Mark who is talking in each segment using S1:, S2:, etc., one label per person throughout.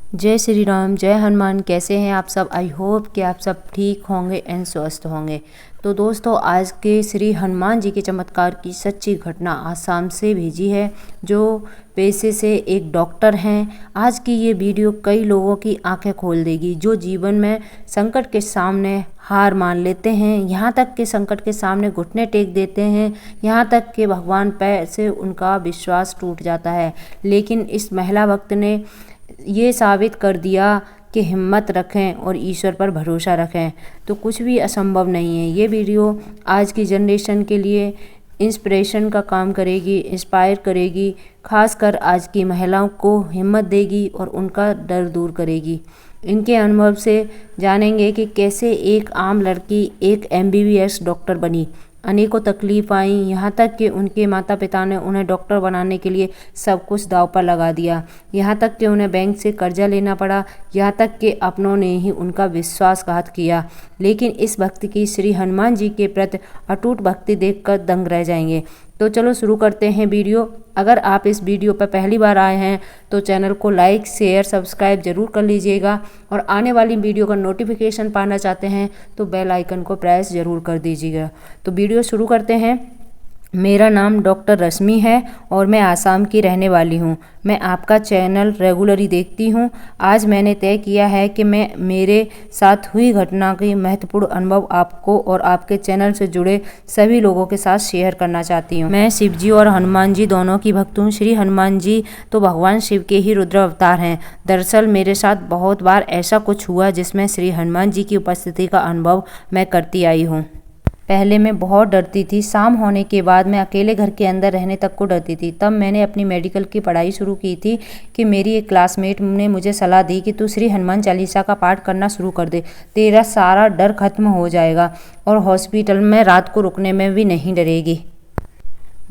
S1: जय श्री राम, जय हनुमान। कैसे हैं आप सब? आई होप कि आप सब ठीक होंगे एंड स्वस्थ होंगे। तो दोस्तों, आज के श्री हनुमान जी के चमत्कार की सच्ची घटना आसाम से भेजी है, जो पेशे से एक डॉक्टर हैं। आज की ये वीडियो कई लोगों की आंखें खोल देगी, जो जीवन में संकट के सामने हार मान लेते हैं, यहाँ तक कि संकट के सामने घुटने टेक देते हैं, यहाँ तक कि भगवान पर से उनका विश्वास टूट जाता है। लेकिन इस महिला भक्त ने ये साबित कर दिया कि हिम्मत रखें और ईश्वर पर भरोसा रखें तो कुछ भी असंभव नहीं है। ये वीडियो आज की जनरेशन के लिए इंस्पिरेशन का काम करेगी, इंस्पायर करेगी, खासकर आज की महिलाओं को हिम्मत देगी और उनका डर दूर करेगी। इनके अनुभव से जानेंगे कि कैसे एक आम लड़की एक MBBS डॉक्टर बनी। अनेकों तकलीफ आई, यहाँ तक कि उनके माता पिता ने उन्हें डॉक्टर बनाने के लिए सब कुछ दांव पर लगा दिया। यहाँ तक कि उन्हें बैंक से कर्जा लेना पड़ा, यहाँ तक कि अपनों ने ही उनका विश्वासघात किया। लेकिन इस भक्त की श्री हनुमान जी के प्रति अटूट भक्ति देखकर दंग रह जाएंगे। तो चलो शुरू करते हैं वीडियो। अगर आप इस वीडियो पर पहली बार आए हैं तो चैनल को लाइक, शेयर, सब्सक्राइब जरूर कर लीजिएगा और आने वाली वीडियो का नोटिफिकेशन पाना चाहते हैं तो बेल आइकन को प्रेस जरूर कर दीजिएगा। तो वीडियो शुरू करते हैं। मेरा नाम डॉक्टर रश्मि है और मैं आसाम की रहने वाली हूँ। मैं आपका चैनल रेगुलरली देखती हूँ। आज मैंने तय किया है कि मैं मेरे साथ हुई घटना की महत्वपूर्ण अनुभव आपको और आपके चैनल से जुड़े सभी लोगों के साथ शेयर करना चाहती हूँ। मैं शिव जी और हनुमान जी दोनों की भक्त हूँ। श्री हनुमान जी तो भगवान शिव के ही रुद्र अवतार हैं। दरअसल मेरे साथ बहुत बार ऐसा कुछ हुआ जिसमें श्री हनुमान जी की उपस्थिति का अनुभव मैं करती आई हूँ। पहले मैं बहुत डरती थी। शाम होने के बाद मैं अकेले घर के अंदर रहने तक को डरती थी। तब मैंने अपनी मेडिकल की पढ़ाई शुरू की थी कि मेरी एक क्लासमेट ने मुझे सलाह दी कि तू श्री हनुमान चालीसा का पाठ करना शुरू कर दे, तेरा सारा डर खत्म हो जाएगा और हॉस्पिटल में रात को रुकने में भी नहीं डरेगी।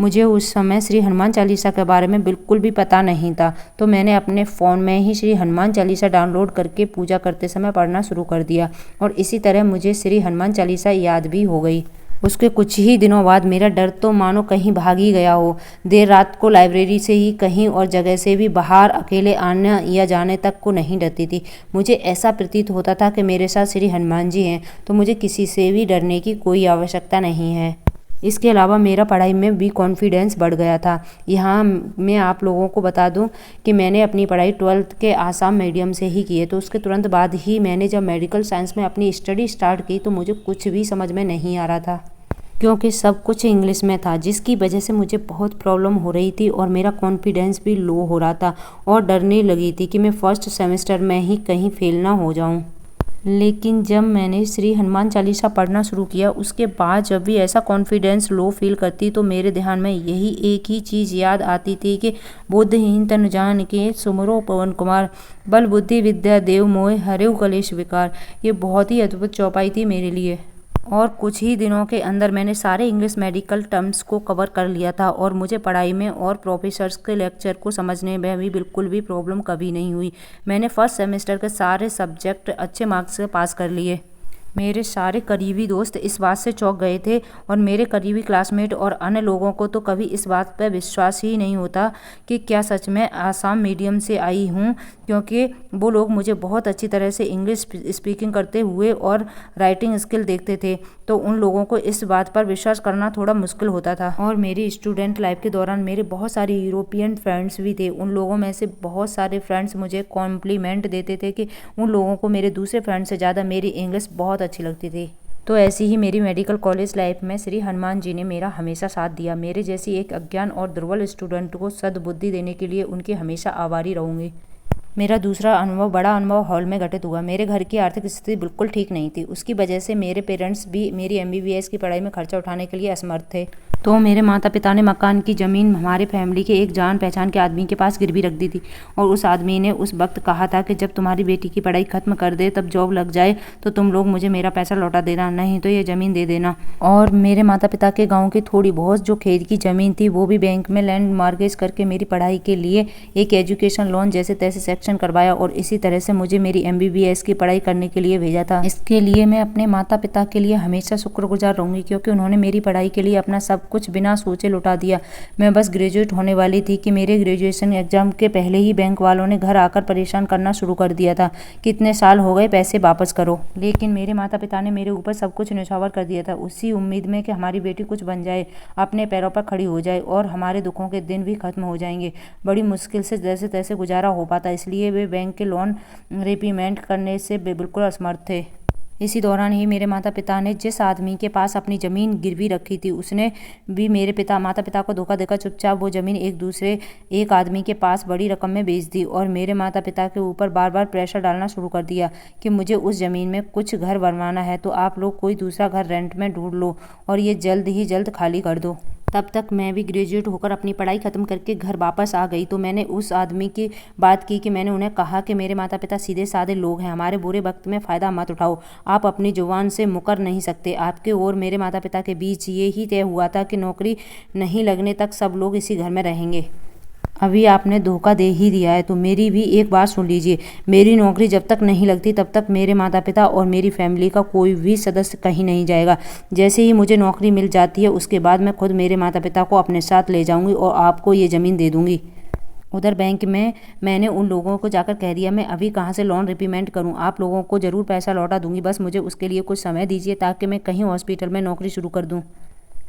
S1: मुझे उस समय श्री हनुमान चालीसा के बारे में बिल्कुल भी पता नहीं था, तो मैंने अपने फ़ोन में ही श्री हनुमान चालीसा डाउनलोड करके पूजा करते समय पढ़ना शुरू कर दिया और इसी तरह मुझे श्री हनुमान चालीसा याद भी हो गई। उसके कुछ ही दिनों बाद मेरा डर तो मानो कहीं भाग ही गया हो। देर रात को लाइब्रेरी से ही कहीं और जगह से भी बाहर अकेले आने या जाने तक को नहीं डरती थी। मुझे ऐसा प्रतीत होता था कि मेरे साथ श्री हनुमान जी हैं, तो मुझे किसी से भी डरने की कोई आवश्यकता नहीं है। इसके अलावा मेरा पढ़ाई में भी कॉन्फिडेंस बढ़ गया था। यहाँ मैं आप लोगों को बता दूं कि मैंने अपनी पढ़ाई 12th के आसाम मीडियम से ही की है। तो उसके तुरंत बाद ही मैंने जब मेडिकल साइंस में अपनी स्टडी स्टार्ट की तो मुझे कुछ भी समझ में नहीं आ रहा था, क्योंकि सब कुछ इंग्लिश में था, जिसकी वजह से मुझे बहुत प्रॉब्लम हो रही थी और मेरा कॉन्फिडेंस भी लो हो रहा था और डरने लगी थी कि मैं फर्स्ट सेमेस्टर में ही कहीं फेल ना हो जाऊँ। लेकिन जब मैंने श्री हनुमान चालीसा पढ़ना शुरू किया, उसके बाद जब भी ऐसा कॉन्फिडेंस लो फील करती तो मेरे ध्यान में यही एक ही चीज़ याद आती थी कि बुद्धिहीन तनु जानिके सुमिरो पवन कुमार, बल बुद्धि विद्या देव मोहि हरहु कलेश विकार। ये बहुत ही अद्भुत चौपाई थी मेरे लिए और कुछ ही दिनों के अंदर मैंने सारे इंग्लिश मेडिकल टर्म्स को कवर कर लिया था और मुझे पढ़ाई में और प्रोफेसर्स के लेक्चर को समझने में भी बिल्कुल भी प्रॉब्लम कभी नहीं हुई। मैंने फर्स्ट सेमेस्टर के सारे सब्जेक्ट अच्छे मार्क्स से पास कर लिए। मेरे सारे करीबी दोस्त इस बात से चौंक गए थे और मेरे करीबी क्लासमेट और अन्य लोगों को तो कभी इस बात पर विश्वास ही नहीं होता कि क्या सच में आसाम मीडियम से आई हूँ, क्योंकि वो लोग मुझे बहुत अच्छी तरह से इंग्लिश स्पीकिंग करते हुए और राइटिंग स्किल देखते थे, तो उन लोगों को इस बात पर विश्वास करना थोड़ा मुश्किल होता था। और मेरी स्टूडेंट लाइफ के दौरान मेरे बहुत सारे यूरोपियन फ्रेंड्स भी थे। उन लोगों में से बहुत सारे फ्रेंड्स मुझे कॉम्प्लीमेंट देते थे कि उन लोगों को मेरे दूसरे फ्रेंड्स से ज़्यादा मेरी इंग्लिश बहुत अच्छी लगती थी। तो ऐसी ही मेरी मेडिकल कॉलेज लाइफ में श्री हनुमान जी ने मेरा हमेशा साथ दिया। मेरे जैसी एक अज्ञान और दुर्बल स्टूडेंट को सद्बुद्धि देने के लिए उनकी हमेशा आभारी रहूँगी। मेरा दूसरा अनुभव, बड़ा अनुभव हॉल में घटित हुआ। मेरे घर की आर्थिक स्थिति बिल्कुल ठीक नहीं थी। उसकी वजह से मेरे पेरेंट्स भी मेरी MBBS की पढ़ाई में खर्चा उठाने के लिए असमर्थ थे। तो मेरे माता पिता ने मकान की ज़मीन हमारे फैमिली के एक जान पहचान के आदमी के पास गिरवी रख दी थी और उस आदमी ने उस वक्त कहा था कि जब तुम्हारी बेटी की पढ़ाई खत्म कर दे, तब जॉब लग जाए तो तुम लोग मुझे मेरा पैसा लौटा देना, नहीं तो ये ज़मीन दे देना। और मेरे माता पिता के गाँव की थोड़ी बहुत जो खेत की ज़मीन थी वो भी बैंक में लैंड मार्गेज करके मेरी पढ़ाई के लिए एक एजुकेशन लोन जैसे तैसे सिलेक्शन करवाया और इसी तरह से मुझे मेरी MBBS की पढ़ाई करने के लिए भेजा था। इसके लिए मैं अपने माता पिता के लिए हमेशा शुक्रगुजार रहूँगी, क्योंकि उन्होंने मेरी पढ़ाई के लिए अपना सब कुछ बिना सोचे लौटा दिया। मैं बस ग्रेजुएट होने वाली थी कि मेरे ग्रेजुएशन एग्जाम के पहले ही बैंक वालों ने घर आकर परेशान करना शुरू कर दिया था। कितने साल हो गए, पैसे वापस करो। लेकिन मेरे माता पिता ने मेरे ऊपर सब कुछ न्यौछावर कर दिया था, उसी उम्मीद में कि हमारी बेटी कुछ बन जाए, अपने पैरों पर खड़ी हो जाए और हमारे दुखों के दिन भी खत्म हो जाएंगे। बड़ी मुश्किल से जैसे तैसे गुजारा हो पाता, इसलिए वे बैंक के लोन रिपेमेंट करने से बिल्कुल असमर्थ थे। इसी दौरान ही मेरे माता पिता ने जिस आदमी के पास अपनी ज़मीन गिरवी रखी थी, उसने भी मेरे माता पिता को धोखा देकर चुपचाप वो ज़मीन एक आदमी के पास बड़ी रकम में बेच दी और मेरे माता पिता के ऊपर बार बार प्रेशर डालना शुरू कर दिया कि मुझे उस ज़मीन में कुछ घर बनवाना है तो आप लोग कोई दूसरा घर रेंट में ढूंढ लो और ये जल्द ही जल्द खाली कर दो। तब तक मैं भी ग्रेजुएट होकर अपनी पढ़ाई ख़त्म करके घर वापस आ गई। तो मैंने उस आदमी की बात की कि मैंने उन्हें कहा कि मेरे माता पिता सीधे साधे लोग हैं, हमारे बुरे वक्त में फ़ायदा मत उठाओ। आप अपनी जुबान से मुकर नहीं सकते। आपके और मेरे माता पिता के बीच ये ही तय हुआ था कि नौकरी नहीं लगने तक सब लोग इसी घर में रहेंगे। अभी आपने धोखा दे ही दिया है, तो मेरी भी एक बात सुन लीजिए। मेरी नौकरी जब तक नहीं लगती तब तक मेरे माता पिता और मेरी फैमिली का कोई भी सदस्य कहीं नहीं जाएगा। जैसे ही मुझे नौकरी मिल जाती है उसके बाद मैं खुद मेरे माता पिता को अपने साथ ले जाऊंगी और आपको ये ज़मीन दे दूंगी। उधर बैंक में मैंने उन लोगों को जाकर कह दिया, मैं अभी कहाँ से लोन रिपेमेंट करूँ, आप लोगों को ज़रूर पैसा लौटा दूंगी, बस मुझे उसके लिए कुछ समय दीजिए ताकि मैं कहीं हॉस्पिटल में नौकरी शुरू कर दूँ।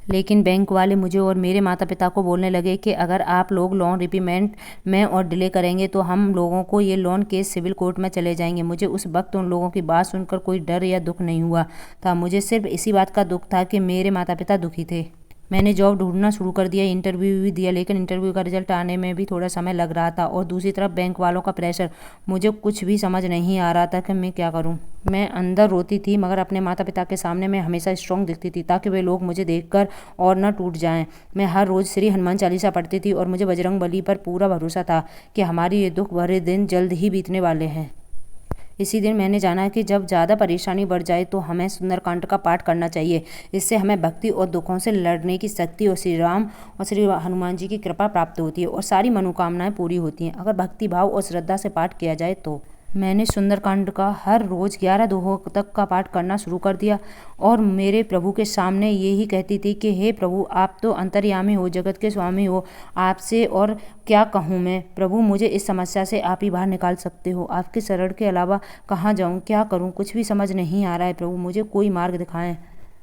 S1: लेकिन बैंक वाले मुझे और मेरे माता पिता को बोलने लगे कि अगर आप लोग लोन रिपेमेंट में और डिले करेंगे तो हम लोगों को ये लोन केस सिविल कोर्ट में चले जाएंगे। मुझे उस वक्त उन लोगों की बात सुनकर कोई डर या दुख नहीं हुआ था, मुझे सिर्फ इसी बात का दुख था कि मेरे माता पिता दुखी थे। मैंने जॉब ढूंढना शुरू कर दिया, इंटरव्यू भी दिया, लेकिन इंटरव्यू का रिजल्ट आने में भी थोड़ा समय लग रहा था और दूसरी तरफ बैंक वालों का प्रेशर। मुझे कुछ भी समझ नहीं आ रहा था कि मैं क्या करूं। मैं अंदर रोती थी, मगर अपने माता पिता के सामने मैं हमेशा स्ट्रॉन्ग दिखती थी ताकि वे लोग मुझे देखकर और न टूट जाएं। मैं हर रोज़ श्री हनुमान चालीसा पढ़ती थी और मुझे बजरंग बली पर पूरा भरोसा था कि हमारी ये दुख भरे दिन जल्द ही बीतने वाले हैं। इसी दिन मैंने जाना कि जब ज़्यादा परेशानी बढ़ जाए तो हमें सुंदरकांड का पाठ करना चाहिए। इससे हमें भक्ति और दुखों से लड़ने की शक्ति और श्री राम और श्री हनुमान जी की कृपा प्राप्त होती है और सारी मनोकामनाएं पूरी होती हैं अगर भक्ति भाव और श्रद्धा से पाठ किया जाए तो। मैंने सुंदरकांड का हर रोज़ 11 दोहों तक का पाठ करना शुरू कर दिया और मेरे प्रभु के सामने यही कहती थी कि हे प्रभु, आप तो अंतर्यामी हो, जगत के स्वामी हो, आपसे और क्या कहूँ मैं। प्रभु, मुझे इस समस्या से आप ही बाहर निकाल सकते हो। आपके शरण के अलावा कहाँ जाऊँ, क्या करूँ, कुछ भी समझ नहीं आ रहा है। प्रभु, मुझे कोई मार्ग दिखाएं।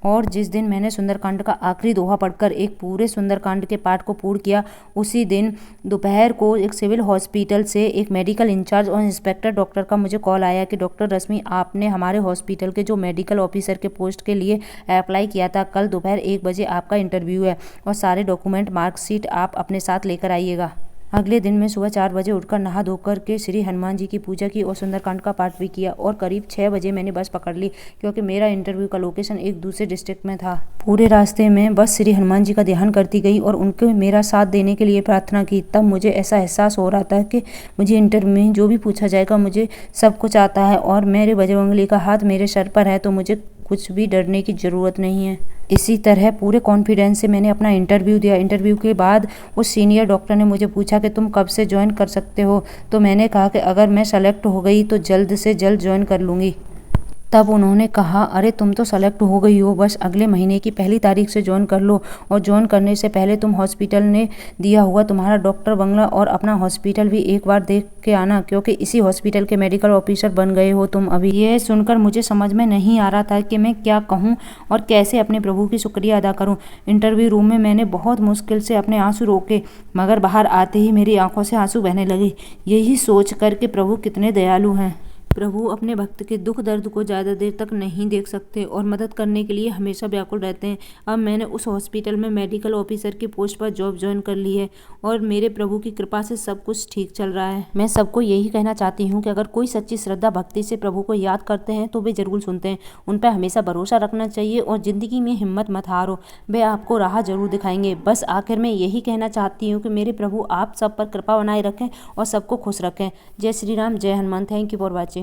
S1: और जिस दिन मैंने सुंदरकांड का आखिरी दोहा पढ़कर एक पूरे सुंदरकांड के पाठ को पूर्ण किया, उसी दिन दोपहर को एक सिविल हॉस्पिटल से एक मेडिकल इंचार्ज और इंस्पेक्टर डॉक्टर का मुझे कॉल आया कि डॉक्टर रश्मि, आपने हमारे हॉस्पिटल के जो मेडिकल ऑफिसर के पोस्ट के लिए अप्लाई किया था, कल दोपहर 1 बजे आपका इंटरव्यू है और सारे डॉक्यूमेंट मार्कशीट आप अपने साथ लेकर आइएगा। अगले दिन मैं सुबह 4 बजे उठकर नहा धोकर के श्री हनुमान जी की पूजा की और सुंदरकांड का पाठ भी किया और करीब 6 बजे मैंने बस पकड़ ली, क्योंकि मेरा इंटरव्यू का लोकेशन एक दूसरे डिस्ट्रिक्ट में था। पूरे रास्ते में बस श्री हनुमान जी का ध्यान करती गई और उनके मेरा साथ देने के लिए प्रार्थना की। तब मुझे ऐसा एहसास हो रहा था कि मुझे इंटरव्यू में जो भी पूछा जाएगा मुझे सब कुछ आता है और मेरे बजरंगबली का हाथ मेरे सर पर है, तो मुझे कुछ भी डरने की ज़रूरत नहीं है। इसी तरह पूरे कॉन्फिडेंस से मैंने अपना इंटरव्यू दिया। इंटरव्यू के बाद उस सीनियर डॉक्टर ने मुझे पूछा कि तुम कब से ज्वाइन कर सकते हो, तो मैंने कहा कि अगर मैं सेलेक्ट हो गई तो जल्द से जल्द ज्वाइन कर लूँगी। तब उन्होंने कहा, अरे तुम तो सेलेक्ट हो गई हो, बस अगले महीने की 1 तारीख से ज्वाइन कर लो और ज्वाइन करने से पहले तुम हॉस्पिटल ने दिया हुआ तुम्हारा डॉक्टर बंगला और अपना हॉस्पिटल भी एक बार देख के आना, क्योंकि इसी हॉस्पिटल के मेडिकल ऑफिसर बन गए हो तुम अभी। यह सुनकर मुझे समझ में नहीं आ रहा था कि मैं क्या कहूँ और कैसे अपने प्रभु की शुक्रिया अदा करूँ। इंटरव्यू रूम में मैंने बहुत मुश्किल से अपने आंसू रोके, मगर बाहर आते ही मेरी आंखों से आंसू बहने लगे, यही सोच कर के प्रभु कितने दयालु हैं। प्रभु अपने भक्त के दुख दर्द को ज़्यादा देर तक नहीं देख सकते और मदद करने के लिए हमेशा व्याकुल रहते हैं। अब मैंने उस हॉस्पिटल में मेडिकल ऑफिसर की पोस्ट पर जॉब ज्वाइन कर ली है और मेरे प्रभु की कृपा से सब कुछ ठीक चल रहा है। मैं सबको यही कहना चाहती हूँ कि अगर कोई सच्ची श्रद्धा भक्ति से प्रभु को याद करते हैं तो वे जरूर सुनते हैं। उन पर हमेशा भरोसा रखना चाहिए और ज़िंदगी में हिम्मत मत हारो, वे आपको राह जरूर दिखाएंगे। बस आखिर में यही कहना चाहती हूँ कि मेरे प्रभु आप सब पर कृपा बनाए रखें और सबको खुश रखें। जय श्री राम, जय Hanuman. Thank you for watching.